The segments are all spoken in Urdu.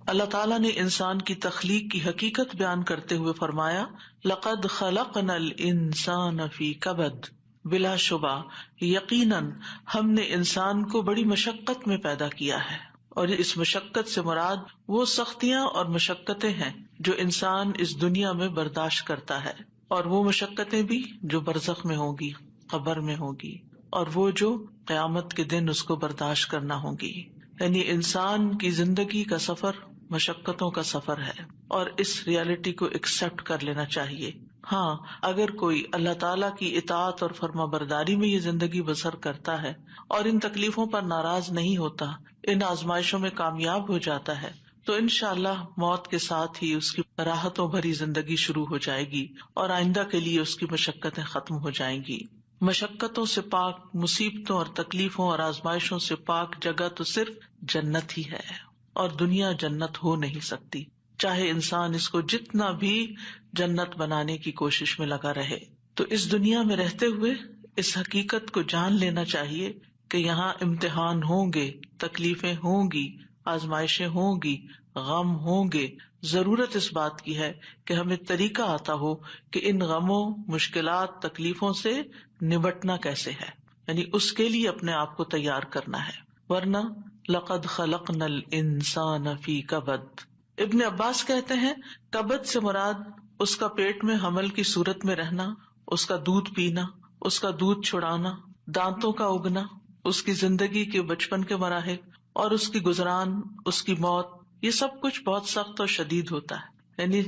اللہ تعالیٰ نے انسان کی تخلیق کی حقیقت بیان کرتے ہوئے فرمایا لقد خلقنا الانسان فی کبد، بلا شبہ یقیناً ہم نے انسان کو بڑی مشقت میں پیدا کیا ہے، اور اس مشقت سے مراد وہ سختیاں اور مشقتیں ہیں جو انسان اس دنیا میں برداشت کرتا ہے، اور وہ مشقتیں بھی جو برزخ میں ہوگی، قبر میں ہوگی، اور وہ جو قیامت کے دن اس کو برداشت کرنا ہوگی۔ یعنی انسان کی زندگی کا سفر مشقتوں کا سفر ہے، اور اس ریالٹی کو ایکسپٹ کر لینا چاہیے۔ ہاں، اگر کوئی اللہ تعالیٰ کی اطاعت اور فرما برداری میں یہ زندگی بسر کرتا ہے اور ان تکلیفوں پر ناراض نہیں ہوتا، ان آزمائشوں میں کامیاب ہو جاتا ہے، تو انشاءاللہ موت کے ساتھ ہی اس کی راحتوں بھری زندگی شروع ہو جائے گی، اور آئندہ کے لیے اس کی مشقتیں ختم ہو جائیں گی۔ مشقتوں سے پاک، مصیبتوں اور تکلیفوں اور آزمائشوں سے پاک جگہ تو صرف جنت ہی ہے، اور دنیا جنت ہو نہیں سکتی، چاہے انسان اس کو جتنا بھی جنت بنانے کی کوشش میں لگا رہے۔ تو اس دنیا میں رہتے ہوئے اس حقیقت کو جان لینا چاہیے کہ یہاں امتحان ہوں گے، تکلیفیں ہوں گی، آزمائشیں ہوں گی، غم ہوں گے۔ ضرورت اس بات کی ہے کہ ہمیں طریقہ آتا ہو کہ ان غموں، مشکلات، تکلیفوں سے نبٹنا کیسے ہے، یعنی اس کے لیے اپنے آپ کو تیار کرنا ہے، ورنہ لقد خلقنا الانسان فی کبد۔ ابن عباس کہتے ہیں کبد سے مراد اس کا پیٹ میں حمل کی صورت میں رہنا، اس کا دودھ پینا، اس کا دودھ چھڑانا، دانتوں کا اگنا، اس کی زندگی کے بچپن کے مراحل اور اس کی گزران، اس کی موت، یہ سب کچھ بہت سخت اور شدید ہوتا ہے۔ یعنی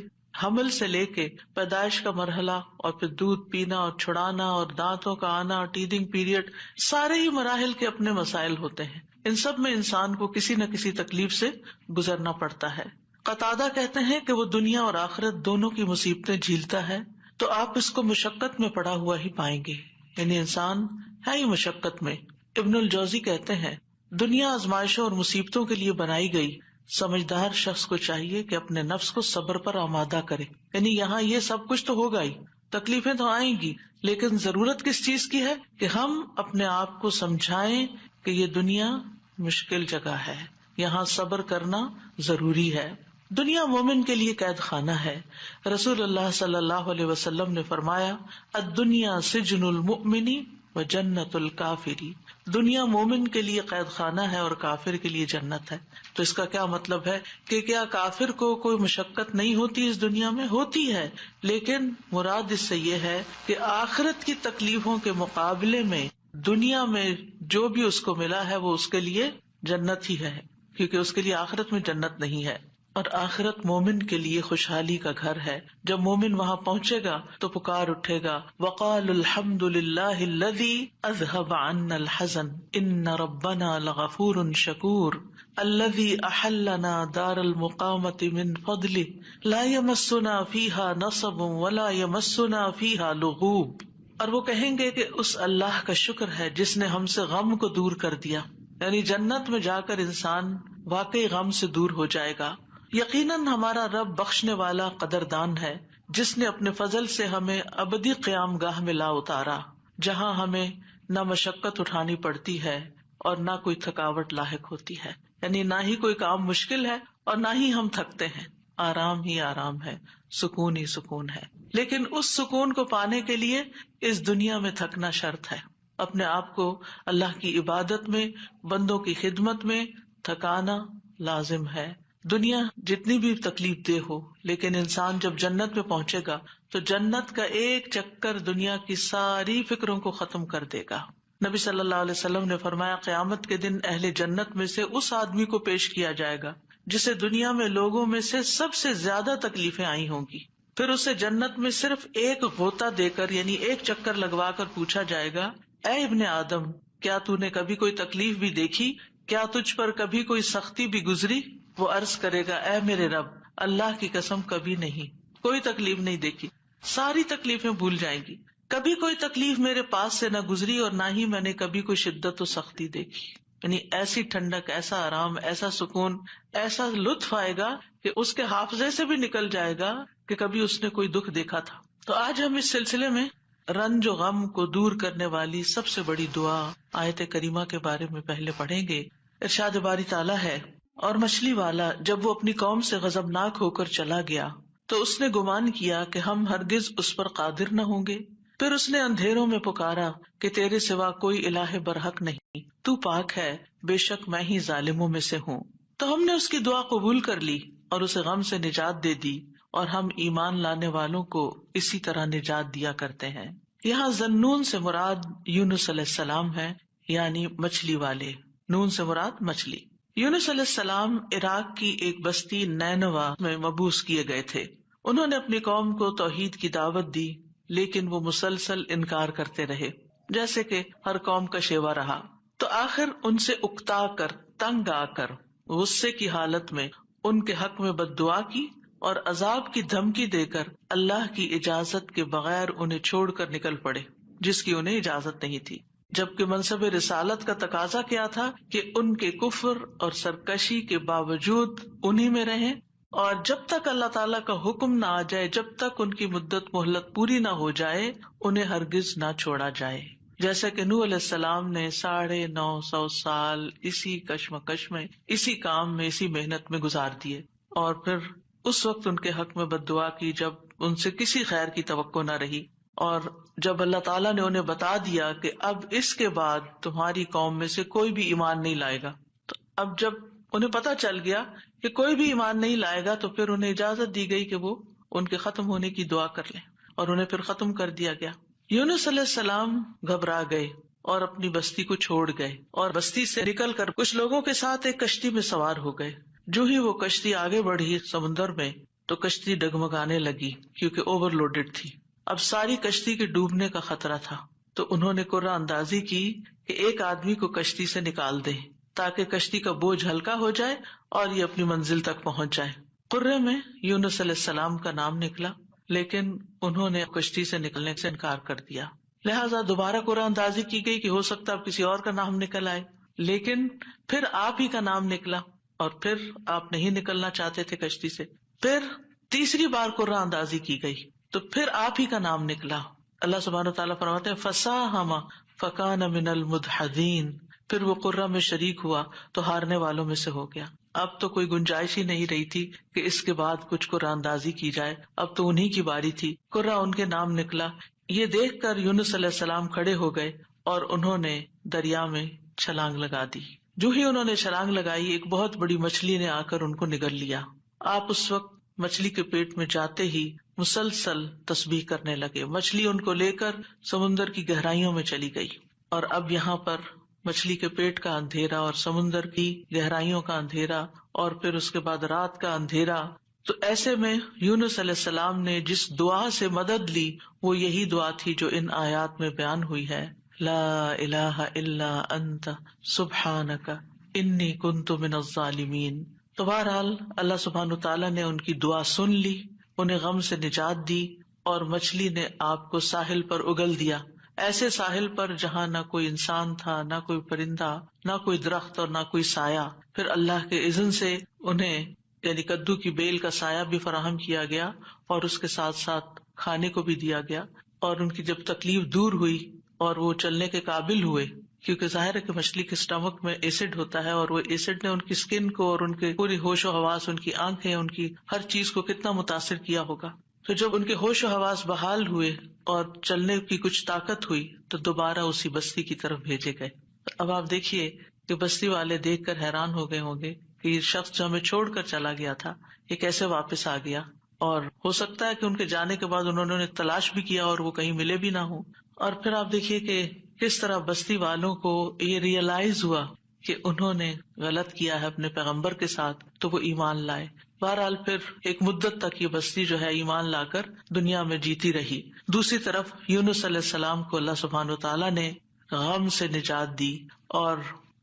حمل سے لے کے پیدائش کا مرحلہ، اور پھر دودھ پینا اور چھڑانا اور دانتوں کا آنا اور ٹیدنگ پیریڈ، سارے ہی مراحل کے اپنے مسائل ہوتے ہیں۔ ان سب میں انسان کو کسی نہ کسی تکلیف سے گزرنا پڑتا ہے۔ قتادہ کہتے ہیں کہ وہ دنیا اور آخرت دونوں کی مصیبتیں جھیلتا ہے تو آپ اس کو مشقت میں پڑا ہوا ہی پائیں گے، یعنی انسان ہے ہی مشقت میں۔ ابن الجوزی کہتے ہیں دنیا آزمائشوں اور مصیبتوں کے لیے بنائی گئی، سمجھدار شخص کو چاہیے کہ اپنے نفس کو صبر پر آمادہ کرے۔ یعنی یہاں یہ سب کچھ تو ہوگا ہی، تکلیفیں تو آئیں گی، لیکن ضرورت کس چیز کی ہے کہ ہم اپنے آپ کو سمجھائیں کہ یہ دنیا مشکل جگہ ہے، یہاں صبر کرنا ضروری ہے۔ دنیا مومن کے لیے قید خانہ ہے۔ رسول اللہ صلی اللہ علیہ وسلم نے فرمایا الدنیا سجن المؤمن و جنت الکافری، دنیا مومن کے لیے قید خانہ ہے اور کافر کے لیے جنت ہے۔ تو اس کا کیا مطلب ہے کہ کیا کافر کو کوئی مشقت نہیں ہوتی اس دنیا میں؟ ہوتی ہے، لیکن مراد اس سے یہ ہے کہ آخرت کی تکلیفوں کے مقابلے میں دنیا میں جو بھی اس کو ملا ہے وہ اس کے لیے جنت ہی ہے، کیونکہ اس کے لیے آخرت میں جنت نہیں ہے۔ اور آخرت مومن کے لیے خوشحالی کا گھر ہے۔ جب مومن وہاں پہنچے گا تو پکار اٹھے گا وقالوا الحمد للہ الذی اذهب عنا الحزن ان ربنا لغفور شکور الذی احلنا دار المقامة من فضله لا يمسنا فيها نصب ولا يمسنا فيها لغوب۔ اور وہ کہیں گے کہ اس اللہ کا شکر ہے جس نے ہم سے غم کو دور کر دیا، یعنی جنت میں جا کر انسان واقعی غم سے دور ہو جائے گا۔ یقیناً ہمارا رب بخشنے والا قدردان ہے جس نے اپنے فضل سے ہمیں ابدی قیام گاہ میں لا اتارا، جہاں ہمیں نہ مشقت اٹھانی پڑتی ہے اور نہ کوئی تھکاوٹ لاحق ہوتی ہے، یعنی نہ ہی کوئی کام مشکل ہے اور نہ ہی ہم تھکتے ہیں، آرام ہی آرام ہے، سکون ہی سکون ہے۔ لیکن اس سکون کو پانے کے لیے اس دنیا میں تھکنا شرط ہے، اپنے آپ کو اللہ کی عبادت میں، بندوں کی خدمت میں تھکانا لازم ہے۔ دنیا جتنی بھی تکلیف دہ ہو، لیکن انسان جب جنت میں پہنچے گا تو جنت کا ایک چکر دنیا کی ساری فکروں کو ختم کر دے گا۔ نبی صلی اللہ علیہ وسلم نے فرمایا قیامت کے دن اہل جنت میں سے اس آدمی کو پیش کیا جائے گا جسے دنیا میں لوگوں میں سے سب سے زیادہ تکلیفیں آئی ہوں گی، پھر اسے جنت میں صرف ایک غوطہ دے کر، یعنی ایک چکر لگوا کر پوچھا جائے گا اے ابن آدم، کیا تو نے کبھی کوئی تکلیف بھی دیکھی؟ کیا تجھ پر کبھی کوئی سختی بھی گزری؟ وہ عرض کرے گا اے میرے رب، اللہ کی قسم کبھی نہیں، کوئی تکلیف نہیں دیکھی، ساری تکلیفیں بھول جائیں گی، کبھی کوئی تکلیف میرے پاس سے نہ گزری اور نہ ہی میں نے کبھی کوئی شدت و سختی دیکھی۔ یعنی ایسی ٹھنڈک، ایسا آرام، ایسا سکون، ایسا لطف آئے گا کہ اس کے حافظے سے بھی نکل جائے گا کہ کبھی اس نے کوئی دکھ دیکھا تھا۔ تو آج ہم اس سلسلے میں رنج و غم کو دور کرنے والی سب سے بڑی دعا آیت کریمہ کے بارے میں پہلے پڑھیں گے۔ ارشاد باری تعالیٰ ہے اور مچھلی والا جب وہ اپنی قوم سے غضبناک ہو کر چلا گیا تو اس نے گمان کیا کہ ہم ہرگز اس پر قادر نہ ہوں گے. پھر اس نے اندھیروں میں پکارا کہ تیرے سوا کوئی الہ برحق نہیں، تو پاک ہے، بے شک میں ہی ظالموں میں سے ہوں. تو ہم نے اس کی دعا قبول کر لی اور اسے غم سے نجات دے دی، اور ہم ایمان لانے والوں کو اسی طرح نجات دیا کرتے ہیں. یہاں ذنون سے مراد یونس علیہ السلام ہے، یعنی مچھلی والے. نون سے مراد مچھلی. یونس علیہ السلام عراق کی ایک بستی نینوا میں مبعوث کیے گئے تھے. انہوں نے اپنی قوم کو توحید کی دعوت دی، لیکن وہ مسلسل انکار کرتے رہے، جیسے کہ ہر قوم کا شیوا رہا. تو آخر ان سے اکتا کر، تنگ آ کر، غصے کی حالت میں ان کے حق میں بد دعا کی اور عذاب کی دھمکی دے کر اللہ کی اجازت کے بغیر انہیں چھوڑ کر نکل پڑے، جس کی انہیں اجازت نہیں تھی. جبکہ منصب رسالت کا تقاضا کیا تھا کہ ان کے کفر اور سرکشی کے باوجود انہی میں رہیں، اور جب تک اللہ تعالیٰ کا حکم نہ آ جائے، جب تک ان کی مدت مہلت پوری نہ ہو جائے، انہیں ہرگز نہ چھوڑا جائے. جیسا کہ نوح علیہ السلام نے 950 سال اسی کشمکش میں، اسی کام میں، اسی محنت میں گزار دیے، اور پھر اس وقت ان کے حق میں بد دعا کی جب ان سے کسی خیر کی توقع نہ رہی. اور جب اللہ تعالیٰ نے انہیں بتا دیا کہ اب اس کے بعد تمہاری قوم میں سے کوئی بھی ایمان نہیں لائے گا، تو اب جب انہیں پتا چل گیا کہ کوئی بھی ایمان نہیں لائے گا، تو پھر انہیں اجازت دی گئی کہ وہ ان کے ختم ہونے کی دعا کر لیں، اور انہیں پھر ختم کر دیا گیا. یونس علیہ السلام گھبرا گئے اور اپنی بستی کو چھوڑ گئے، اور بستی سے نکل کر کچھ لوگوں کے ساتھ ایک کشتی میں سوار ہو گئے. جو ہی وہ کشتی آگے بڑھی سمندر میں، تو کشتی ڈگمگانے لگی کیونکہ اوور لوڈڈ تھی. اب ساری کشتی کے ڈوبنے کا خطرہ تھا، تو انہوں نے قرہ اندازی کی کہ ایک آدمی کو کشتی سے نکال دیں تاکہ کشتی کا بوجھ ہلکا ہو جائے اور یہ اپنی منزل تک پہنچ جائے. قرے میں یونس علیہ السلام کا نام نکلا، لیکن انہوں نے کشتی سے نکلنے سے انکار کر دیا. لہٰذا دوبارہ قرہ اندازی کی گئی کہ ہو سکتا اب کسی اور کا نام نکل آئے، لیکن پھر آپ ہی کا نام نکلا، اور پھر آپ نہیں نکلنا چاہتے تھے کشتی سے. پھر تیسری بار قرہ اندازی کی گئی تو پھر آپ ہی کا نام نکلا. اللہ سبحانہ وتعالیٰ فرماتے ہیں فَسَاهَمَ فَكَانَ مِنَ الْمُدْحَضِينَ، پھر وہ قرہ میں شریک ہوا تو ہارنے والوں میں سے ہو گیا. اب تو کوئی گنجائش ہی نہیں رہی تھی کہ اس کے بعد کچھ قرہ اندازی کی جائے، اب تو انہی کی باری تھی. قرہ ان کے نام نکلا. یہ دیکھ کر یونس علیہ السلام کھڑے ہو گئے اور انہوں نے دریا میں چھلانگ لگا دی. جو ہی انہوں نے چھلانگ لگائی، ایک بہت بڑی مچھلی نے آ کر ان کو نگل لیا. آپ اس وقت مچھلی کے پیٹ میں جاتے ہی مسلسل تسبیح کرنے لگے. مچھلی ان کو لے کر سمندر کی گہرائیوں میں چلی گئی، اور اب یہاں پر مچھلی کے پیٹ کا اندھیرا اور سمندر کی گہرائیوں کا اندھیرا، اور پھر اس کے بعد رات کا اندھیرا. تو ایسے میں یونس علیہ السلام نے جس دعا سے مدد لی وہ یہی دعا تھی جو ان آیات میں بیان ہوئی ہے، لا الہ الا انت سبحانک انی کنت من الظالمین. تو بہرحال اللہ سبحانہ تعالیٰ نے ان کی دعا سن لی، انہیں غم سے نجات دی، اور مچھلی نے آپ کو ساحل پر اگل دیا، ایسے ساحل پر جہاں نہ کوئی انسان تھا، نہ کوئی پرندہ، نہ کوئی درخت اور نہ کوئی سایہ. پھر اللہ کے اذن سے انہیں یعنی کدو کی بیل کا سایہ بھی فراہم کیا گیا، اور اس کے ساتھ ساتھ کھانے کو بھی دیا گیا. اور ان کی جب تکلیف دور ہوئی اور وہ چلنے کے قابل ہوئے، کیونکہ ظاہر ہے کہ مچھلی کے اسٹمک میں ایسڈ ہوتا ہے، اور وہ ایسڈ نے ان کی اسکن کو اور ان کے پوری ہوش و حواس، ان کی آنکھیں، ان کی ہر چیز کو کتنا متاثر کیا ہوگا. تو جب ان کے ہوش و حواس بحال ہوئے اور چلنے کی کچھ طاقت ہوئی تو دوبارہ اسی بستی کی طرف بھیجے گئے. اب آپ دیکھیے کہ بستی والے دیکھ کر حیران ہو گئے ہوں گے کہ یہ شخص جو ہمیں چھوڑ کر چلا گیا تھا یہ کیسے واپس آ گیا، اور ہو سکتا ہے کہ ان کے جانے کے بعد انہوں نے تلاش بھی کیا اور وہ کہیں ملے بھی نہ ہوں. اور پھر آپ دیکھیے کہ کس طرح بستی والوں کو یہ ریئلائز ہوا کہ انہوں نے غلط کیا ہے اپنے پیغمبر کے ساتھ، تو وہ ایمان لائے. بہرحال پھر ایک مدت تک یہ بستی جو ہے ایمان لا کر دنیا میں جیتی رہی. دوسری طرف یونس علیہ السلام کو اللہ سبحانہ وتعالیٰ نے غم سے نجات دی، اور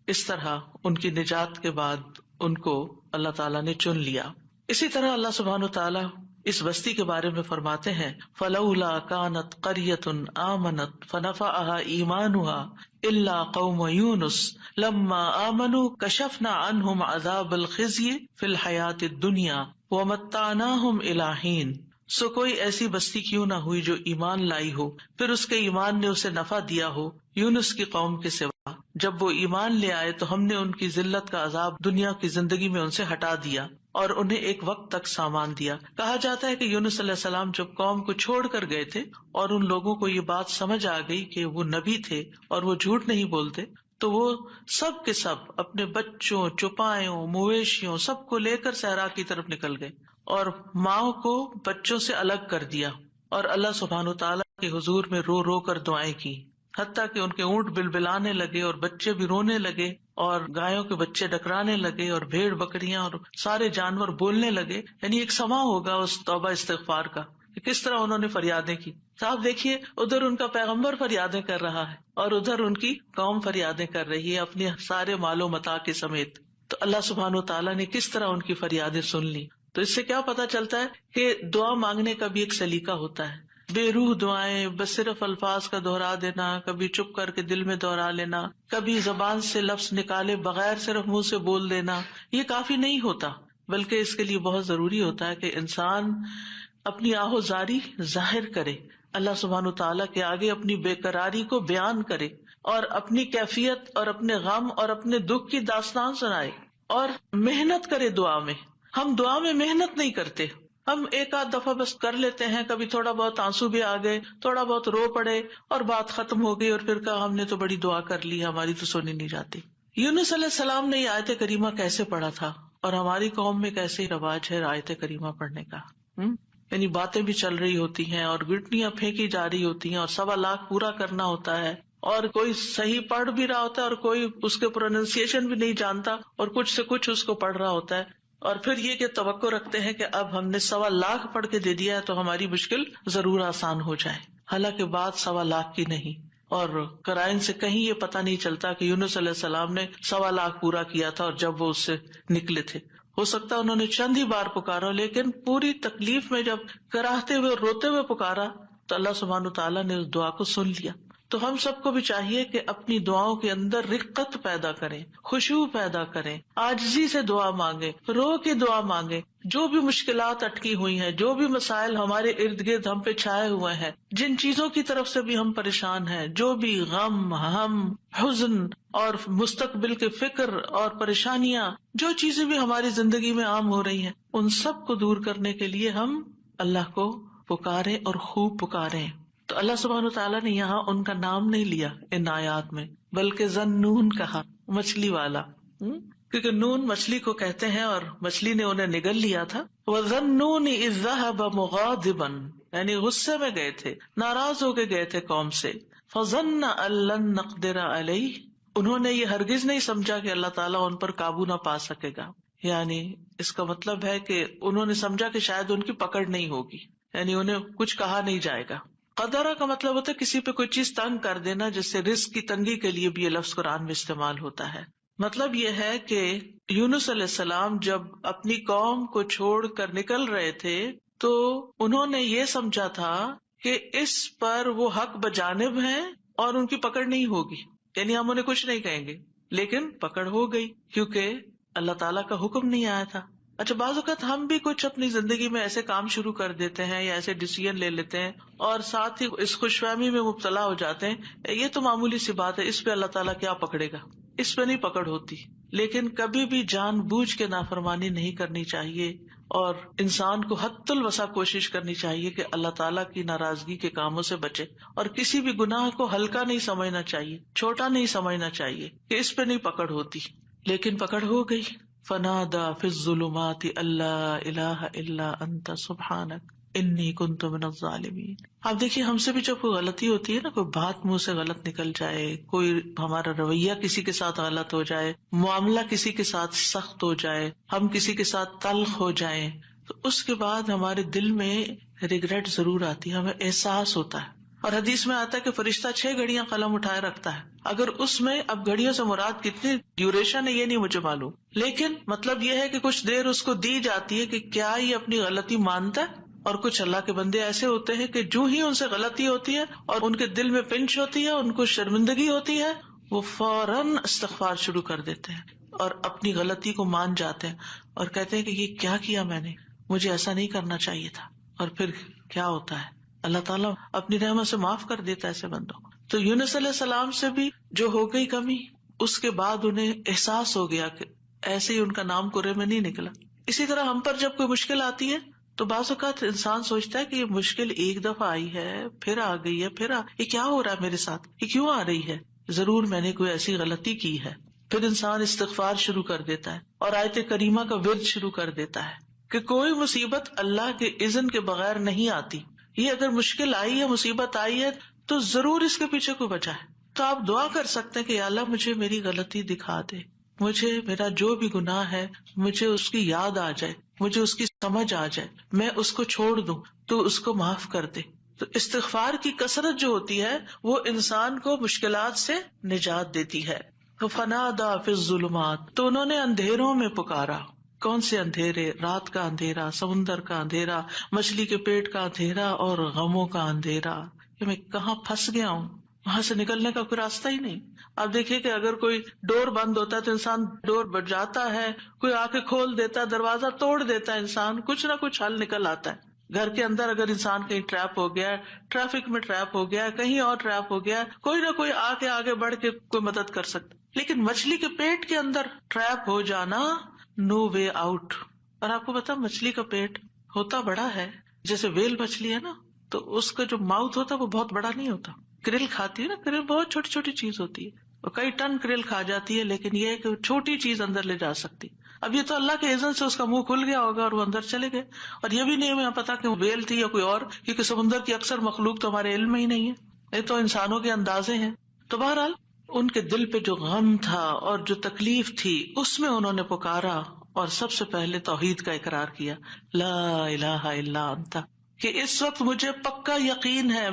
اس طرح ان کی نجات کے بعد ان کو اللہ تعالیٰ نے چن لیا. اسی طرح اللہ سبحانہ وتعالیٰ اس بستی کے بارے میں فرماتے ہیں فَلَوْلَا كَانَتْ قَرْيَةٌ آمَنَتْ فَنَفَعَهَا إِيمَانُهَا إِلَّا قَوْمَ يُونُسَ لَمَّا آمَنُوا كَشَفْنَا عَنْهُمْ عَذَابَ الْخِزْيِ فِي الْحَيَاةِ الدُّنْيَا وَمَتَّعْنَاهُمْ إِلَىٰ حِينٍ. سو کوئی ایسی بستی کیوں نہ ہوئی جو ایمان لائی ہو، پھر اس کے ایمان نے اسے نفع دیا ہو یونس کی قوم کے سوا، جب وہ ایمان لے آئے تو ہم نے ان کی ذلت کا عذاب دنیا کی زندگی میں ان سے ہٹا دیا اور انہیں ایک وقت تک سامان دیا. کہا جاتا ہے کہ یونس علیہ السلام جب قوم کو چھوڑ کر گئے تھے اور ان لوگوں کو یہ بات سمجھ آ گئی کہ وہ نبی تھے اور وہ جھوٹ نہیں بولتے، تو وہ سب کے سب اپنے بچوں، چوپایوں، مویشیوں سب کو لے کر صحرا کی طرف نکل گئے اور ماں کو بچوں سے الگ کر دیا، اور اللہ سبحانہ وتعالیٰ کے حضور میں رو رو کر دعائیں کی، حتیٰ کہ ان کے اونٹ بلبلانے لگے اور بچے بھی رونے لگے اور گایوں کے بچے ڈکرانے لگے اور بھیڑ بکریاں اور سارے جانور بولنے لگے. یعنی ایک سما ہوگا اس توبہ استغفار کا کہ کس طرح انہوں نے فریادیں کی. تو آپ دیکھیے ادھر ان کا پیغمبر فریادیں کر رہا ہے اور ادھر ان کی قوم فریادیں کر رہی ہے اپنے سارے مال و متاع کے سمیت. تو اللہ سبحانہ وتعالیٰ نے کس طرح ان کی فریادیں سن لی. تو اس سے کیا پتا چلتا ہے کہ دعا مانگنے کا بھی ایک سلیقہ ہوتا ہے. بے روح دعائیں، بس صرف الفاظ کا دہرا دینا، کبھی چپ کر کے دل میں دہرا لینا، کبھی زبان سے لفظ نکالے بغیر صرف منہ سے بول دینا، یہ کافی نہیں ہوتا، بلکہ اس کے لیے بہت ضروری ہوتا ہے کہ انسان اپنی آہ و زاری ظاہر کرے، اللہ سبحانہ تعالیٰ کے آگے اپنی بے قراری کو بیان کرے اور اپنی کیفیت اور اپنے غم اور اپنے دکھ کی داستان سنائے اور محنت کرے دعا میں. ہم دعا میں محنت نہیں کرتے، ہم ایک آدھ دفعہ بس کر لیتے ہیں، کبھی تھوڑا بہت آنسو بھی آ گئے، تھوڑا بہت رو پڑے اور بات ختم ہو گئی اور پھر کہا ہم نے تو بڑی دعا کر لی، ہماری تو سنی نہیں جاتی. یونس علیہ السلام نے یہ آیت کریمہ کیسے پڑھا تھا اور ہماری قوم میں کیسے رواج ہے آیت کریمہ پڑھنے کا. یعنی باتیں بھی چل رہی ہوتی ہیں اور گٹنیاں پھینکی جا رہی ہوتی ہیں اور 1.25 لاکھ پورا کرنا ہوتا ہے اور کوئی صحیح پڑھ بھی رہا ہوتا ہے اور کوئی اس کے پروننسیشن بھی نہیں جانتا اور کچھ سے کچھ اس کو پڑھ رہا ہوتا ہے، اور پھر یہ کہ توقع رکھتے ہیں کہ اب ہم نے 1.25 لاکھ پڑھ کے دے دیا ہے تو ہماری مشکل ضرور آسان ہو جائے. حالانکہ بات 1.25 لاکھ کی نہیں، اور قرائن سے کہیں یہ پتہ نہیں چلتا کہ یونس علیہ السلام نے 1.25 لاکھ پورا کیا تھا اور جب وہ اس سے نکلے تھے. ہو سکتا انہوں نے چند ہی بار پکارا، لیکن پوری تکلیف میں جب کراہتے ہوئے روتے ہوئے پکارا تو اللہ سبحانہ تعالیٰ نے اس دعا کو سن لیا. تو ہم سب کو بھی چاہیے کہ اپنی دعاؤں کے اندر رقت پیدا کریں، خشوع پیدا کریں، عاجزی سے دعا مانگیں، رو کے دعا مانگیں. جو بھی مشکلات اٹکی ہوئی ہیں، جو بھی مسائل ہمارے ارد گرد ہم پہ چھائے ہوئے ہیں، جن چیزوں کی طرف سے بھی ہم پریشان ہیں، جو بھی غم، ہم، حزن اور مستقبل کے فکر اور پریشانیاں، جو چیزیں بھی ہماری زندگی میں عام ہو رہی ہیں، ان سب کو دور کرنے کے لیے ہم اللہ کو پکاریں اور خوب پکاریں. تو اللہ سبحانہ تعالیٰ نے یہاں ان کا نام نہیں لیا ان آیات میں، بلکہ ذنون کہا، مچھلی والا، کیونکہ نون مچھلی کو کہتے ہیں اور مچھلی نے انہیں نگل لیا تھا. وَذَنُّونِ إِذ ذَّهَبَ مُغَاضِبًا، یعنی غصے میں گئے تھے، ناراض ہو کے گئے تھے قوم سے. فَظَنَّ أَن لَّن نَّقْدِرَ عَلَيْهِ، انہوں نے یہ ہرگز نہیں سمجھا کہ اللہ تعالیٰ ان پر قابو نہ پا سکے گا. یعنی اس کا مطلب ہے کہ انہوں نے سمجھا کہ شاید ان کی پکڑ نہیں ہوگی، یعنی انہیں کچھ کہا نہیں جائے گا. قدرہ کا مطلب ہوتا ہے کسی پہ کوئی چیز تنگ کر دینا، جس سے رزق کی تنگی کے لیے بھی یہ لفظ قرآن میں استعمال ہوتا ہے. مطلب یہ ہے کہ یونس علیہ السلام جب اپنی قوم کو چھوڑ کر نکل رہے تھے تو انہوں نے یہ سمجھا تھا کہ اس پر وہ حق بجانب ہیں اور ان کی پکڑ نہیں ہوگی، یعنی ہم انہیں کچھ نہیں کہیں گے. لیکن پکڑ ہو گئی کیونکہ اللہ تعالیٰ کا حکم نہیں آیا تھا. اچھا، بعض اوقات ہم بھی کچھ اپنی زندگی میں ایسے کام شروع کر دیتے ہیں یا ایسے ڈیسیژن لے لیتے ہیں اور ساتھ ہی اس خوش فہمی میں مبتلا ہو جاتے ہیں، یہ تو معمولی سی بات ہے، اس پہ اللہ تعالیٰ کیا پکڑے گا، اس پہ نہیں پکڑ ہوتی. لیکن کبھی بھی جان بوجھ کے نافرمانی نہیں کرنی چاہیے اور انسان کو حد الوسع کوشش کرنی چاہیے کہ اللہ تعالیٰ کی ناراضگی کے کاموں سے بچے، اور کسی بھی گناہ کو ہلکا نہیں سمجھنا چاہیے، چھوٹا نہیں سمجھنا چاہیے کہ اس پہ نہیں پکڑ ہوتی. لیکن پکڑ ہو گئی. فنادا فی الظلمات اللہ الہ الا انت سبحانک انی کنت من الظالمین. آپ دیکھیے ہم سے بھی جب کوئی غلطی ہوتی ہے نا، کوئی بات منہ سے غلط نکل جائے، کوئی ہمارا رویہ کسی کے ساتھ غلط ہو جائے، معاملہ کسی کے ساتھ سخت ہو جائے، ہم کسی کے ساتھ تلخ ہو جائیں، تو اس کے بعد ہمارے دل میں ریگریٹ ضرور آتی ہے، ہمیں احساس ہوتا ہے. اور حدیث میں آتا ہے کہ فرشتہ 6 گھڑیاں قلم اٹھائے رکھتا ہے. اگر اس میں، اب گھڑیوں سے مراد کتنی ڈیوریشن ہے یہ نہیں مجھے معلوم، لیکن مطلب یہ ہے کہ کچھ دیر اس کو دی جاتی ہے کہ کیا یہ اپنی غلطی مانتا ہے. اور کچھ اللہ کے بندے ایسے ہوتے ہیں کہ جو ہی ان سے غلطی ہوتی ہے اور ان کے دل میں پنچ ہوتی ہے، ان کو شرمندگی ہوتی ہے، وہ فوراً استغفار شروع کر دیتے ہیں اور اپنی غلطی کو مان جاتے ہیں اور کہتے ہیں کہ یہ کیا کیا میں نے، مجھے ایسا نہیں کرنا چاہیے تھا. اور پھر کیا ہوتا ہے، اللہ تعالیٰ اپنی رحمت سے معاف کر دیتا ہے ایسے بندوں کو. تو یونس علیہ السلام سے بھی جو ہو گئی کمی، اس کے بعد انہیں احساس ہو گیا کہ ایسے ہی ان کا نام قرے میں نہیں نکلا. اسی طرح ہم پر جب کوئی مشکل آتی ہے تو بعض اوقات انسان سوچتا ہے کہ یہ مشکل ایک دفعہ آئی ہے پھر آ گئی ہے یہ کیا ہو رہا ہے میرے ساتھ, یہ کیوں آ رہی ہے, ضرور میں نے کوئی ایسی غلطی کی ہے. پھر انسان استغفار شروع کر دیتا ہے اور آیت کریمہ کا ورد شروع کر دیتا ہے کہ کوئی مصیبت اللہ کے اذن کے بغیر نہیں آتی. یہ اگر مشکل آئی ہے, مصیبت آئی ہے تو ضرور اس کے پیچھے کوئی وجہ ہے. تو آپ دعا کر سکتے ہیں کہ یا اللہ مجھے میری غلطی دکھا دے, مجھے میرا جو بھی گناہ ہے مجھے اس کی یاد آ جائے, مجھے اس کی سمجھ آ جائے, میں اس کو چھوڑ دوں تو اس کو معاف کر دے. تو استغفار کی کثرت جو ہوتی ہے وہ انسان کو مشکلات سے نجات دیتی ہے. فنادیٰ فی الظلمات, تو انہوں نے اندھیروں میں پکارا. کون سے اندھیرے؟ رات کا اندھیرا, سمندر کا اندھیرا, مچھلی کے پیٹ کا اندھیرا اور غموں کا اندھیرا کہ میں کہاں پھنس گیا ہوں, وہاں سے نکلنے کا کوئی راستہ ہی نہیں. اب دیکھیے کہ اگر کوئی ڈور بند ہوتا ہے تو انسان ڈور بچ جاتا ہے, کوئی آ کے کھول دیتا ہے, دروازہ توڑ دیتا ہے, انسان کچھ نہ کچھ حل نکل آتا ہے. گھر کے اندر اگر انسان کہیں ٹریپ ہو گیا, ٹریفک میں ٹریپ ہو گیا, کہیں اور ٹریپ ہو گیا, کوئی نہ کوئی آ کے آگے بڑھ کے کوئی مدد کر سکتا. لیکن مچھلی کے پیٹ کے اندر ٹریپ ہو جانا, نو وے آؤٹ. اور آپ کو پتا مچھلی کا پیٹ ہوتا بڑا ہے, جیسے ویل مچھلی ہے نا, تو اس کا جو ماؤتھ ہوتا ہے وہ بہت بڑا نہیں ہوتا. کرل کھاتی ہے نا, کرل بہت چھوٹی چھوٹی چیز ہوتی ہے, اور کئی ٹن کرل کھا جاتی ہے, لیکن یہ ہے کہ چھوٹی چیز اندر لے جا سکتی. اب یہ تو اللہ کے اذن سے اس کا منہ کھل گیا ہوگا اور وہ اندر چلے گئے, اور یہ بھی نہیں ہمیں پتا کہ وہ ویل تھی یا کوئی اور, کیونکہ سمندر کی اکثر مخلوق تو ہمارے علم میں ہی نہیں ہے, یہ تو انسانوں کے اندازے ہیں. تو بہرحال ان کے دل پہ جو غم تھا اور جو تکلیف تھی اس میں انہوں نے پکارا اور سب سے پہلے توحید کا اقرار کیا, لا الہ الا انت, کہ اس وقت مجھے پکا یقین ہے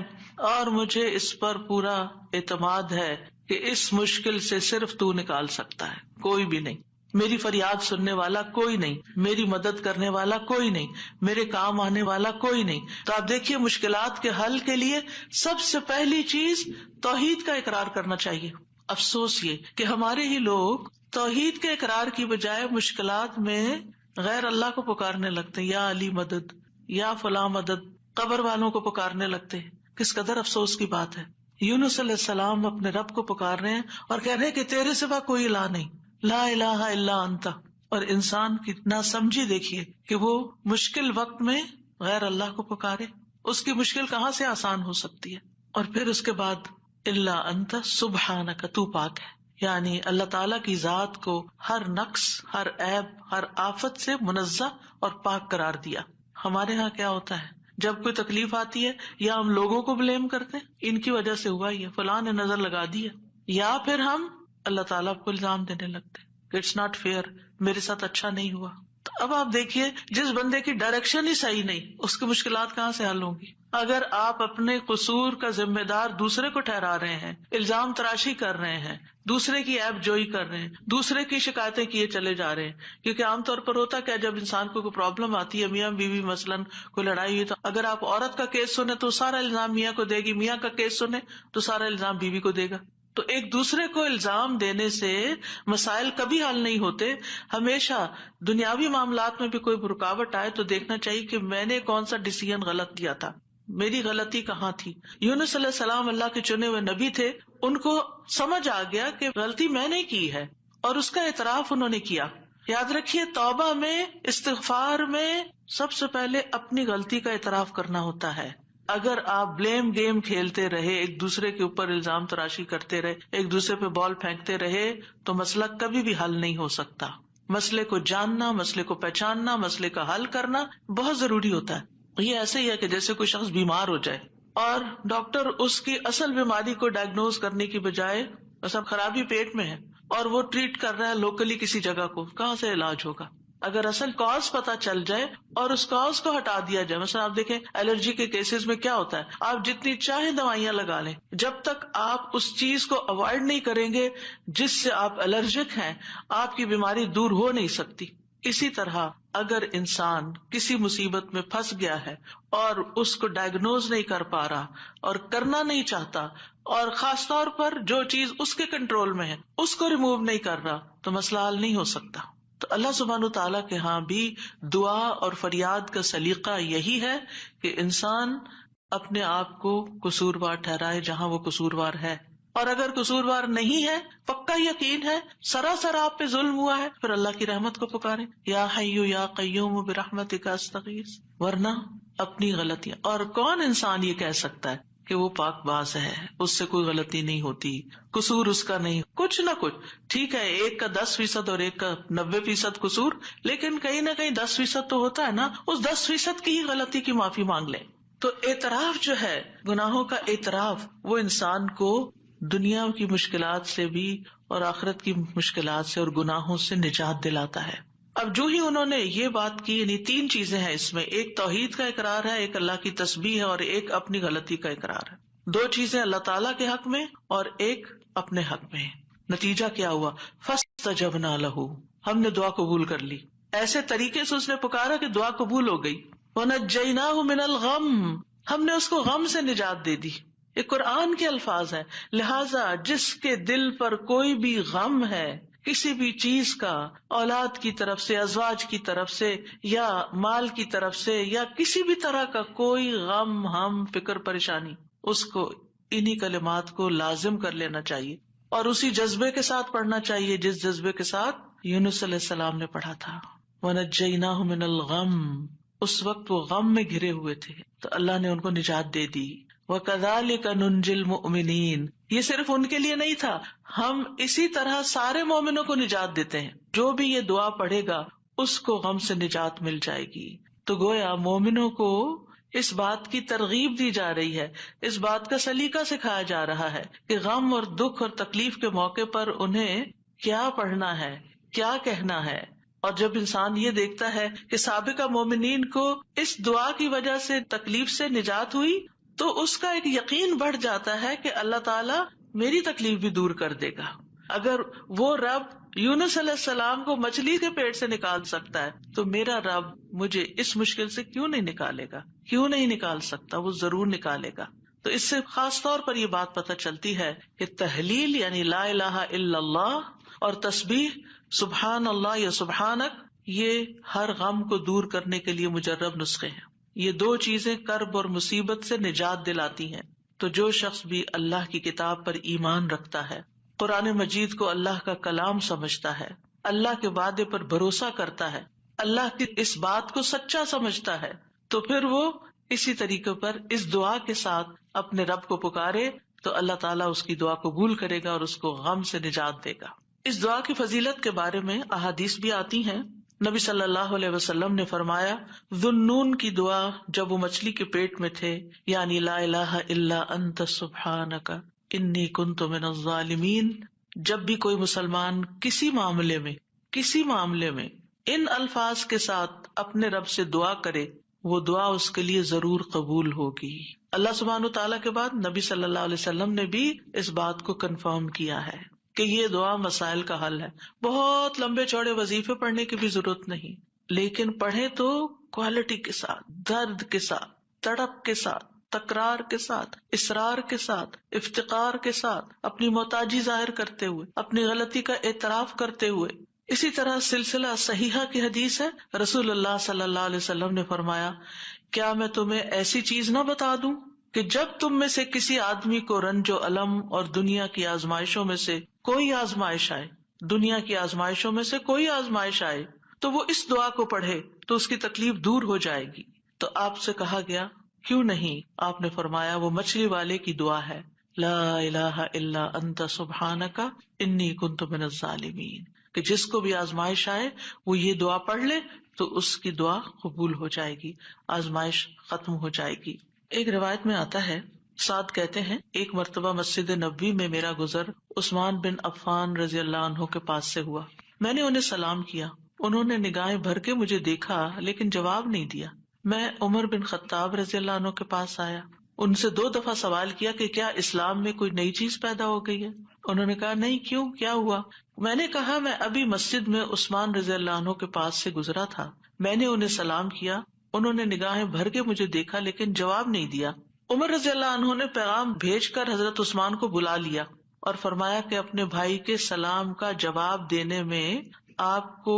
اور مجھے اس پر پورا اعتماد ہے کہ اس مشکل سے صرف تو نکال سکتا ہے, کوئی بھی نہیں. میری فریاد سننے والا کوئی نہیں, میری مدد کرنے والا کوئی نہیں, میرے کام آنے والا کوئی نہیں. تو آپ دیکھیے مشکلات کے حل کے لیے سب سے پہلی چیز توحید کا اقرار کرنا چاہیے. افسوس یہ کہ ہمارے ہی لوگ توحید کے اقرار کی بجائے مشکلات میں غیر اللہ کو پکارنے لگتے ہیں, یا علی مدد, یا فلاں مدد, قبر والوں کو پکارنے لگتے ہیں. کس قدر افسوس کی بات ہے. یونس علیہ السلام اپنے رب کو پکار رہے ہیں اور کہہ رہے ہیں کہ تیرے سوا کوئی الہ نہیں, لا الہ الا انت. اور انسان کی ناسمجھی دیکھیے کہ وہ مشکل وقت میں غیر اللہ کو پکارے, اس کی مشکل کہاں سے آسان ہو سکتی ہے. اور پھر اس کے بعد الا انت سبحانک, تو پاک ہے, یعنی اللہ تعالیٰ کی ذات کو ہر نقص, ہر عیب, ہر آفت سے منزہ اور پاک قرار دیا. ہمارے ہاں کیا ہوتا ہے, جب کوئی تکلیف آتی ہے یا ہم لوگوں کو بلیم کرتے ہیں, ان کی وجہ سے ہوا, یہ فلاں نے نظر لگا دی ہے, یا پھر ہم اللہ تعالیٰ کو الزام دینے لگتے کہ اٹس ناٹ فیئر, میرے ساتھ اچھا نہیں ہوا. تو اب آپ دیکھیے جس بندے کی ڈائریکشن ہی صحیح نہیں, اس کی مشکلات کہاں سے حل ہوں گی. اگر آپ اپنے قصور کا ذمہ دار دوسرے کو ٹھہرا رہے ہیں, الزام تراشی کر رہے ہیں, دوسرے کی عیب جوئی کر رہے ہیں, دوسرے کی شکایتیں کیے چلے جا رہے ہیں, کیونکہ عام طور پر ہوتا کیا, جب انسان کو کوئی پرابلم آتی ہے, میاں بیوی مثلاً کوئی لڑائی ہوئی, تو اگر آپ عورت کا کیس سنیں تو سارا الزام میاں کو دے گی, میاں کا کیس سنیں تو سارا الزام بیوی کو دے گا. تو ایک دوسرے کو الزام دینے سے مسائل کبھی حل نہیں ہوتے. ہمیشہ دنیاوی معاملات میں بھی کوئی رکاوٹ آئے تو دیکھنا چاہیے کہ میں نے کون سا ڈیسیژن غلط لیا تھا, میری غلطی کہاں تھی. یونس علیہ السلام اللہ کے چنے ہوئے نبی تھے, ان کو سمجھ آ گیا کہ غلطی میں نے کی ہے اور اس کا اعتراف انہوں نے کیا. یاد رکھیے توبہ میں, استغفار میں سب سے پہلے اپنی غلطی کا اعتراف کرنا ہوتا ہے. اگر آپ بلیم گیم کھیلتے رہے, ایک دوسرے کے اوپر الزام تراشی کرتے رہے, ایک دوسرے پہ بال پھینکتے رہے, تو مسئلہ کبھی بھی حل نہیں ہو سکتا. مسئلے کو جاننا, مسئلے کو پہچاننا, مسئلے کا حل کرنا بہت ضروری ہوتا ہے. یہ ایسے ہی ہے کہ جیسے کوئی شخص بیمار ہو جائے اور ڈاکٹر اس کی اصل بیماری کو ڈائگنوز کرنے کی بجائے, مثلا خرابی پیٹ میں ہے اور وہ ٹریٹ کر رہا ہے لوکلی کسی جگہ کو, کہاں سے علاج ہوگا؟ اگر اصل کاز پتا چل جائے اور اس کاز کو ہٹا دیا جائے. مثلا آپ دیکھیں الرجی کے کیسز میں کیا ہوتا ہے, آپ جتنی چاہیں دوائیاں لگا لیں, جب تک آپ اس چیز کو اوائڈ نہیں کریں گے جس سے آپ الرجک ہیں, آپ کی بیماری دور ہو نہیں سکتی. اسی طرح اگر انسان کسی مصیبت میں پھنس گیا ہے اور اس کو ڈائگنوز نہیں کر پا رہا اور کرنا نہیں چاہتا, اور خاص طور پر جو چیز اس کے کنٹرول میں ہے اس کو ریموو نہیں کر رہا, تو مسئلہ حل نہیں ہو سکتا. تو اللہ سبحانہ تعالیٰ کے ہاں بھی دعا اور فریاد کا سلیقہ یہی ہے کہ انسان اپنے آپ کو قصوروار ٹھہرائے جہاں وہ قصوروار ہے, اور اگر قصوروار نہیں ہے، پکا یقین ہے، سراسر آپ پہ ظلم ہوا ہے، پھر اللہ کی رحمت کو پکارے، یا حی یا قیوم برحمتک استغیث. ورنہ اپنی غلطیاں، اور کون انسان یہ کہہ سکتا ہے کہ وہ پاک باز ہے، اس سے کوئی غلطی نہیں ہوتی، قصور اس کا نہیں، کچھ نہ کچھ. ٹھیک ہے ایک کا 10% اور ایک کا 90% قصور، لیکن کہیں نہ کہیں 10% تو ہوتا ہے نا، اس 10% کی ہی غلطی کی معافی مانگ لے. تو اعتراف جو ہے، گناہوں کا اعتراف، وہ انسان کو دنیا کی مشکلات سے بھی اور آخرت کی مشکلات سے اور گناہوں سے نجات دلاتا ہے. اب جو ہی انہوں نے یہ بات کی، یعنی 3 چیزیں ہیں اس میں، ایک توحید کا اقرار ہے، ایک اللہ کی تسبیح ہے، اور ایک اپنی غلطی کا اقرار ہے. 2 چیزیں اللہ تعالیٰ کے حق میں اور ایک اپنے حق میں. نتیجہ کیا ہوا؟ فاستجبنا لہ، ہم نے دعا قبول کر لی. ایسے طریقے سے اس نے پکارا کہ دعا قبول ہو گئی. وَنَجَّيْنَاهُ مِنَ الْغَمِّ، ہم نے اس کو غم سے نجات دے دی. یہ قرآن کے الفاظ ہیں. لہذا جس کے دل پر کوئی بھی غم ہے کسی بھی چیز کا، اولاد کی طرف سے، ازواج کی طرف سے، یا مال کی طرف سے، یا کسی بھی طرح کا کوئی غم، ہم، فکر، پریشانی، اس کو انہی کلمات کو لازم کر لینا چاہیے اور اسی جذبے کے ساتھ پڑھنا چاہیے جس جذبے کے ساتھ یونس علیہ السلام نے پڑھا تھا. وَنَجَّيْنَاهُ مِنَ الْغَمِّ، اس وقت وہ غم میں گھرے ہوئے تھے تو اللہ نے ان کو نجات دے دی. وَكَذَلِكَ نُنْجِي الْمُؤْمِنِينَ، یہ صرف ان کے لیے نہیں تھا، ہم اسی طرح سارے مومنوں کو نجات دیتے ہیں. جو بھی یہ دعا پڑھے گا اس کو غم سے نجات مل جائے گی. تو گویا مومنوں کو اس بات کی ترغیب دی جا رہی ہے، اس بات کا سلیقہ سکھایا جا رہا ہے کہ غم اور دکھ اور تکلیف کے موقع پر انہیں کیا پڑھنا ہے، کیا کہنا ہے. اور جب انسان یہ دیکھتا ہے کہ سابقہ مومنین کو اس دعا کی وجہ سے تکلیف سے نجات ہوئی تو اس کا ایک یقین بڑھ جاتا ہے کہ اللہ تعالیٰ میری تکلیف بھی دور کر دے گا. اگر وہ رب یونس علیہ السلام کو مچھلی کے پیٹ سے نکال سکتا ہے تو میرا رب مجھے اس مشکل سے کیوں نہیں نکالے گا، کیوں نہیں نکال سکتا، وہ ضرور نکالے گا. تو اس سے خاص طور پر یہ بات پتہ چلتی ہے کہ تحلیل یعنی لا الہ الا اللہ اور تسبیح سبحان اللہ یا سبحانک، یہ ہر غم کو دور کرنے کے لیے مجرب نسخے ہیں. یہ 2 چیزیں کرب اور مصیبت سے نجات دلاتی ہیں. تو جو شخص بھی اللہ کی کتاب پر ایمان رکھتا ہے، قرآن مجید کو اللہ کا کلام سمجھتا ہے، اللہ کے وعدے پر بھروسہ کرتا ہے، اللہ کی اس بات کو سچا سمجھتا ہے، تو پھر وہ اسی طریقے پر اس دعا کے ساتھ اپنے رب کو پکارے تو اللہ تعالیٰ اس کی دعا قبول کرے گا اور اس کو غم سے نجات دے گا. اس دعا کی فضیلت کے بارے میں احادیث بھی آتی ہیں. نبی صلی اللہ علیہ وسلم نے فرمایا، ذُنُّون کی دعا جب وہ مچھلی کے پیٹ میں تھے، یعنی لا الہ الا انت سبحانک انی کنت من الظالمین، جب بھی کوئی مسلمان کسی معاملے میں ان الفاظ کے ساتھ اپنے رب سے دعا کرے، وہ دعا اس کے لیے ضرور قبول ہوگی. اللہ سبحانہ تعالیٰ کے بعد نبی صلی اللہ علیہ وسلم نے بھی اس بات کو کنفرم کیا ہے کہ یہ دعا مسائل کا حل ہے. بہت لمبے چوڑے وظیفے پڑھنے کی بھی ضرورت نہیں، لیکن پڑھیں تو کوالٹی کے ساتھ، درد کے ساتھ، تڑپ کے ساتھ، تکرار کے ساتھ، اصرار کے ساتھ، افتقار کے ساتھ، اپنی محتاجی ظاہر کرتے ہوئے، اپنی غلطی کا اعتراف کرتے ہوئے. اسی طرح سلسلہ صحیحہ کی حدیث ہے، رسول اللہ صلی اللہ علیہ وسلم نے فرمایا، کیا میں تمہیں ایسی چیز نہ بتا دوں کہ جب تم میں سے کسی آدمی کو رنج و الم اور دنیا کی آزمائشوں میں سے کوئی آزمائش آئے تو وہ اس دعا کو پڑھے تو اس کی تکلیف دور ہو جائے گی. تو آپ سے کہا گیا کیوں نہیں؟ آپ نے فرمایا وہ مچھلی والے کی دعا ہے، لا الہ الا انت سبحانک انی کنت من الظالمین، کہ جس کو بھی آزمائش آئے وہ یہ دعا پڑھ لے تو اس کی دعا قبول ہو جائے گی، آزمائش ختم ہو جائے گی. ایک روایت میں آتا ہے، سعد کہتے ہیں، ایک مرتبہ مسجد نبوی میں میرا گزر عثمان بن عفان رضی اللہ عنہ کے پاس سے ہوا. میں نے انہیں سلام کیا، انہوں نے نگاہیں بھر کے مجھے دیکھا لیکن جواب نہیں دیا. میں عمر بن خطاب رضی اللہ عنہ کے پاس آیا، ان سے 2 دفعہ سوال کیا کہ کیا اسلام میں کوئی نئی چیز پیدا ہو گئی ہے؟ انہوں نے کہا نہیں. کیوں، کیا ہوا؟ میں نے کہا میں ابھی مسجد میں عثمان رضی اللہ عنہ کے پاس سے گزرا تھا، میں نے انہیں سلام کیا، انہوں نے نگاہیں بھر کے مجھے دیکھا لیکن جواب نہیں دیا. عمر رضی اللہ عنہ نے پیغام بھیج کر حضرت عثمان کو بلا لیا اور فرمایا کہ اپنے بھائی کے سلام کا جواب دینے میں آپ کو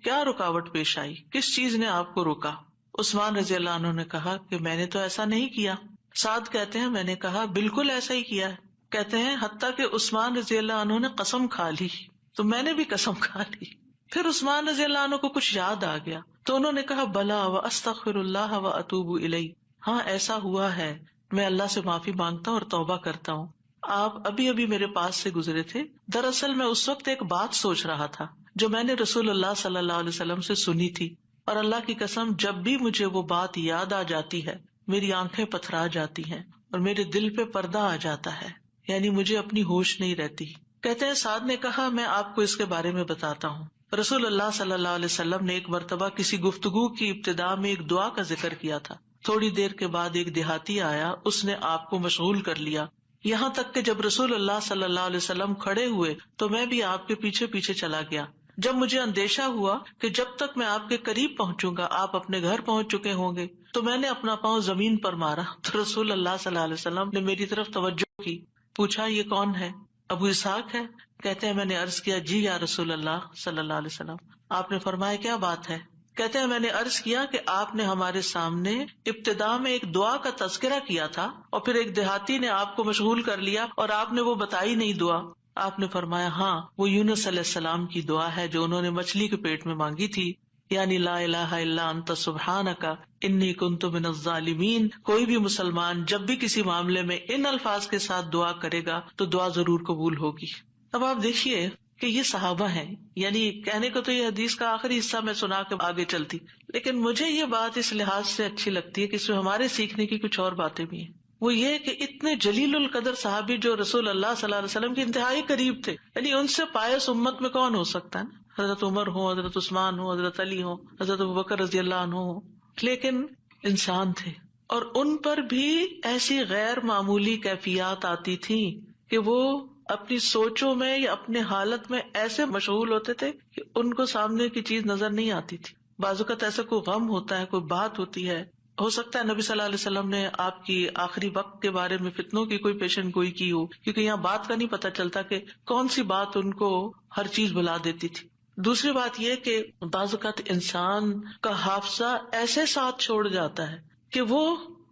کیا رکاوٹ پیش آئی، کس چیز نے آپ کو روکا؟ عثمان رضی اللہ عنہ نے کہا کہ میں نے تو ایسا نہیں کیا. سعد کہتے ہیں میں نے کہا بالکل ایسا ہی کیا ہے. کہتے ہیں حتیٰ کہ عثمان رضی اللہ عنہ نے قسم کھا لی تو میں نے بھی قسم کھا لی. پھر عثمان رضی اللہ عنہ کو کچھ یاد آ گیا تو انہوں نے کہا بلا واستغفر اللہ واتوب الیہ، ہاں ایسا ہوا ہے، میں اللہ سے معافی مانگتا ہوں اور توبہ کرتا ہوں. آپ ابھی ابھی میرے پاس سے گزرے تھے، دراصل میں اس وقت ایک بات سوچ رہا تھا جو میں نے رسول اللہ صلی اللہ علیہ وسلم سے سنی تھی، اور اللہ کی قسم جب بھی مجھے وہ بات یاد آ جاتی ہے میری آنکھیں پتھرا جاتی ہیں اور میرے دل پہ پردہ آ جاتا ہے، یعنی مجھے اپنی ہوش نہیں رہتی. کہتے ہیں سعد نے کہا میں آپ کو اس کے بارے میں بتاتا ہوں. رسول اللہ صلی اللہ علیہ وسلم نے ایک مرتبہ کسی گفتگو کی ابتدا میں ایک دعا کا ذکر کیا تھا. تھوڑی دیر کے بعد ایک دیہاتی آیا، اس نے آپ کو مشغول کر لیا، یہاں تک کہ جب رسول اللہ صلی اللہ علیہ وسلم کھڑے ہوئے تو میں بھی آپ کے پیچھے پیچھے چلا گیا. جب مجھے اندیشہ ہوا کہ جب تک میں آپ کے قریب پہنچوں گا آپ اپنے گھر پہنچ چکے ہوں گے تو میں نے اپنا پاؤں زمین پر مارا تو رسول اللہ صلی اللہ علیہ وسلم نے میری طرف توجہ کی. پوچھا یہ کون ہے؟ ابو اسحاق ہے. کہتے ہیں میں نے عرض کیا جی یا رسول اللہ صلی اللہ علیہ وسلم. آپ نے فرمایا کیا بات ہے؟ کہتے ہیں میں نے عرض کیا کہ آپ نے ہمارے سامنے ابتدا میں ایک دعا کا تذکرہ کیا تھا اور پھر ایک دیہاتی نے آپ کو مشغول کر لیا اور آپ نے وہ بتائی نہیں دعا. آپ نے فرمایا ہاں وہ یونس علیہ السلام کی دعا ہے جو انہوں نے مچھلی کے پیٹ میں مانگی تھی، یعنی لا الہ الا انت سبحانک انی کنت من الظالمین. کوئی بھی مسلمان جب بھی کسی معاملے میں ان الفاظ کے ساتھ دعا کرے گا تو دعا ضرور قبول ہوگی. اب آپ دیکھیے کہ یہ صحابہ ہیں، یعنی کہنے کو تو یہ حدیث کا آخری حصہ میں سنا کے آگے چلتی، لیکن مجھے یہ بات اس لحاظ سے اچھی لگتی ہے کہ اس میں ہمارے سیکھنے کی کچھ اور باتیں بھی ہیں. وہ یہ کہ اتنے جلیل القدر صحابی جو رسول اللہ صلی اللہ علیہ وسلم کے انتہائی قریب تھے، یعنی ان سے پائس امت میں کون ہو سکتا ہے نا؟ حضرت عمر ہو، حضرت عثمان ہو، حضرت علی ہو، حضرت ابوبکر رضی اللہ عنہ ہو، لیکن انسان تھے اور ان پر بھی ایسی غیر معمولی کیفیات آتی تھی کہ وہ اپنی سوچوں میں یا اپنے حالت میں ایسے مشغول ہوتے تھے کہ ان کو سامنے کی چیز نظر نہیں آتی تھی. بعض اوقات ایسا کوئی غم ہوتا ہے، کوئی بات ہوتی ہے، ہو سکتا ہے نبی صلی اللہ علیہ وسلم نے آپ کی آخری وقت کے بارے میں فتنوں کی کوئی پیشن گوئی کی ہو، کیونکہ یہاں بات کا نہیں پتہ چلتا کہ کون سی بات ان کو ہر چیز بھلا دیتی تھی. دوسری بات یہ کہ بعض اوقات انسان کا حافظہ ایسے ساتھ چھوڑ جاتا ہے کہ وہ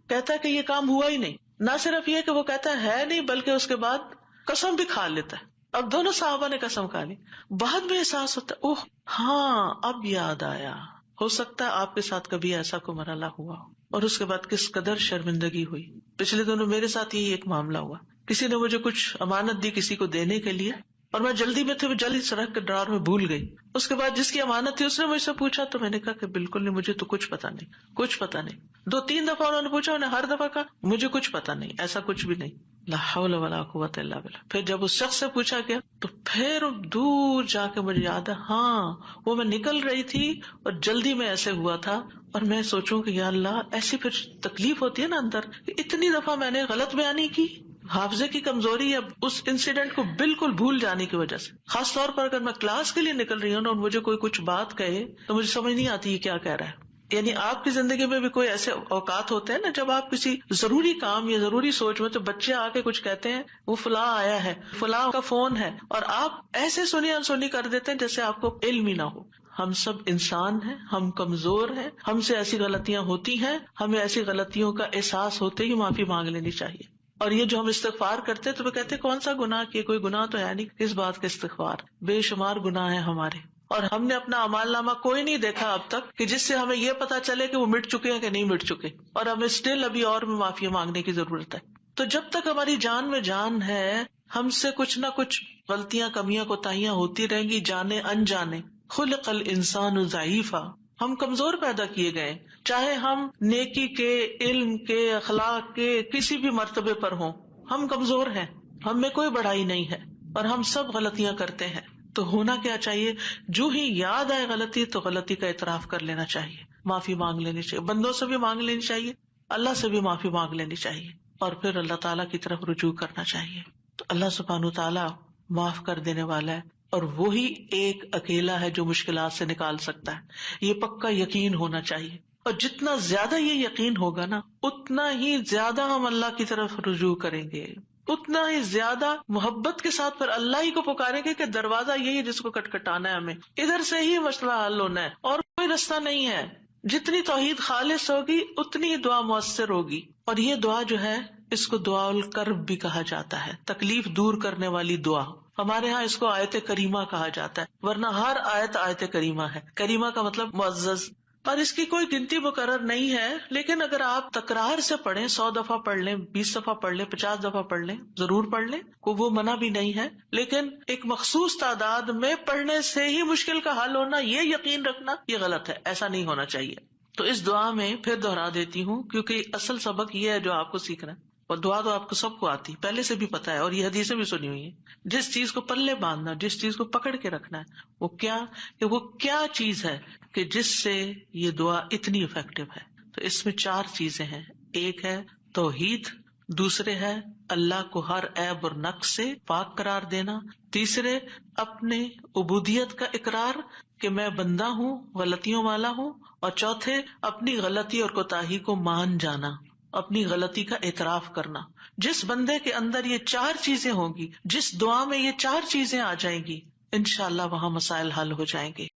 کہتا ہے کہ یہ کام ہوا ہی نہیں. نہ صرف یہ کہ وہ کہتا ہے نہیں، بلکہ اس کے بعد قسم بھی کھا لیتا ہے. اب دونوں صحابہ نے قسم کھا لی، بعد میں احساس ہوتا ہے اوہ ہاں اب یاد آیا. ہو سکتا ہے آپ کے ساتھ کبھی ایسا کوئی مرحلہ ہوا ہو اور اس کے بعد کس قدر شرمندگی ہوئی. پچھلے دنوں میرے ساتھ یہی ایک معاملہ ہوا. کسی نے مجھے کچھ امانت دی کسی کو دینے کے لیے اور میں جلدی میں تھی، جلدی سے رکھ کے ڈرار میں بھول گئی. اس کے بعد جس کی امانت تھی اس نے مجھ سے پوچھا تو میں نے کہا کہ بالکل نہیں، مجھے تو کچھ پتا نہیں، کچھ پتا نہیں. 2-3 دفعہ انہوں نے پوچھا، انہوں نے ہر دفعہ کہا مجھے کچھ پتا نہیں، ایسا کچھ بھی نہیں. لا حول ولا قوت الا باللہ. پھر جب اس شخص سے پوچھا گیا تو پھر دور جا کے مجھے یاد ہے ہاں وہ میں نکل رہی تھی اور جلدی میں ایسے ہوا تھا. اور میں سوچوں کہ یا اللہ ایسی پھر تکلیف ہوتی ہے نا اندر کہ اتنی دفعہ میں نے غلط بیانی کی. حافظے کی کمزوری یا اس انسیڈنٹ کو بالکل بھول جانے کی وجہ سے، خاص طور پر اگر میں کلاس کے لیے نکل رہی ہوں اور مجھے کوئی کچھ بات کہے تو مجھے سمجھ نہیں آتی یہ کیا کہہ رہا ہے. یعنی آپ کی زندگی میں بھی کوئی ایسے اوقات ہوتے ہیں نا جب آپ کسی ضروری کام یا ضروری سوچ میں، تو بچے آ کے کچھ کہتے ہیں وہ فلاں آیا ہے، فلاں کا فون ہے، اور آپ ایسے سنی انسنی کر دیتے ہیں جیسے آپ کو علم ہی نہ ہو. ہم سب انسان ہیں، ہم کمزور ہیں، ہم سے ایسی غلطیاں ہوتی ہیں، ہمیں ایسی غلطیوں کا احساس ہوتے ہی معافی مانگ لینی چاہیے. اور یہ جو ہم استغفار کرتے تو وہ کہتے کون سا گناہ کیے، کوئی گناہ تو ہے نہیں، کس بات کا استغفار، بے شمار گناہ ہیں ہمارے. اور ہم نے اپنا اعمال نامہ کوئی نہیں دیکھا اب تک کہ جس سے ہمیں یہ پتا چلے کہ وہ مٹ چکے ہیں کہ نہیں مٹ چکے، اور ہمیں اسٹل ابھی اور بھی معافی مانگنے کی ضرورت ہے. تو جب تک ہماری جان میں جان ہے ہم سے کچھ نہ کچھ غلطیاں، کمیاں، کوتاہیاں ہوتی رہیں گی، جانے انجانے. خلق الانسان ضعیفا، ہم کمزور پیدا کیے گئے، چاہے ہم نیکی کے، علم کے، اخلاق کے کسی بھی مرتبے پر ہوں، ہم کمزور ہیں، ہم میں کوئی بڑائی نہیں ہے اور ہم سب غلطیاں کرتے ہیں. تو ہونا کیا چاہیے، جو ہی یاد آئے غلطی تو غلطی کا اعتراف کر لینا چاہیے، معافی مانگ لینی چاہیے، بندوں سے بھی مانگ لینی چاہیے، اللہ سے بھی معافی مانگ لینی چاہیے، اور پھر اللہ تعالیٰ کی طرف رجوع کرنا چاہیے. تو اللہ سبحانہ تعالیٰ معاف کر دینے والا ہے، اور وہی ایک اکیلا ہے جو مشکلات سے نکال سکتا ہے. یہ پکا یقین ہونا چاہیے، اور جتنا زیادہ یہ یقین ہوگا نا اتنا ہی زیادہ ہم اللہ کی طرف رجوع کریں گے، اتنا ہی زیادہ محبت کے ساتھ پھر اللہ ہی کو پکاریں گے کہ دروازہ یہی ہے جس کو کٹکھٹانا ہے، ہمیں ادھر سے ہی مسئلہ حل ہونا ہے اور کوئی رستہ نہیں ہے. جتنی توحید خالص ہوگی اتنی ہی دعا مؤثر ہوگی. اور یہ دعا جو ہے اس کو دعا الکرب بھی کہا جاتا ہے، تکلیف دور کرنے والی دعا. ہمارے ہاں اس کو آیت کریمہ کہا جاتا ہے، ورنہ ہر آیت کریمہ ہے. کریمہ کا مطلب معزز، اور اس کی کوئی گنتی مقرر نہیں ہے. لیکن اگر آپ تکرار سے پڑھیں، 100 دفعہ پڑھ لیں، 20 دفعہ پڑھ لیں، 50 دفعہ پڑھ لیں، ضرور پڑھ لیں، کو وہ منع بھی نہیں ہے. لیکن ایک مخصوص تعداد میں پڑھنے سے ہی مشکل کا حل ہونا، یہ یقین رکھنا یہ غلط ہے، ایسا نہیں ہونا چاہیے. تو اس دعا میں پھر دوہرا دیتی ہوں، کیونکہ اصل سبق یہ ہے جو آپ کو سیکھنا ہے. اور دعا تو آپ کو سب کو آتی، پہلے سے بھی پتا ہے، اور یہ حدیثیں بھی سنی ہوئی ہیں. جس چیز کو پلے باندھنا، جس چیز کو پکڑ کے رکھنا ہے، وہ کیا چیز ہے کہ جس سے یہ دعا اتنی افیکٹو ہے. تو اس میں 4 چیزیں ہیں. ایک ہے توحید، دوسرے ہے اللہ کو ہر عیب اور نقص سے پاک قرار دینا، تیسرے اپنے عبودیت کا اقرار کہ میں بندہ ہوں، غلطیوں والا ہوں، اور چوتھے اپنی غلطی اور کوتاہی کو مان جانا، اپنی غلطی کا اعتراف کرنا. جس بندے کے اندر یہ 4 چیزیں ہوں گی، جس دعا میں یہ 4 چیزیں آ جائیں گی، انشاءاللہ وہاں مسائل حل ہو جائیں گے.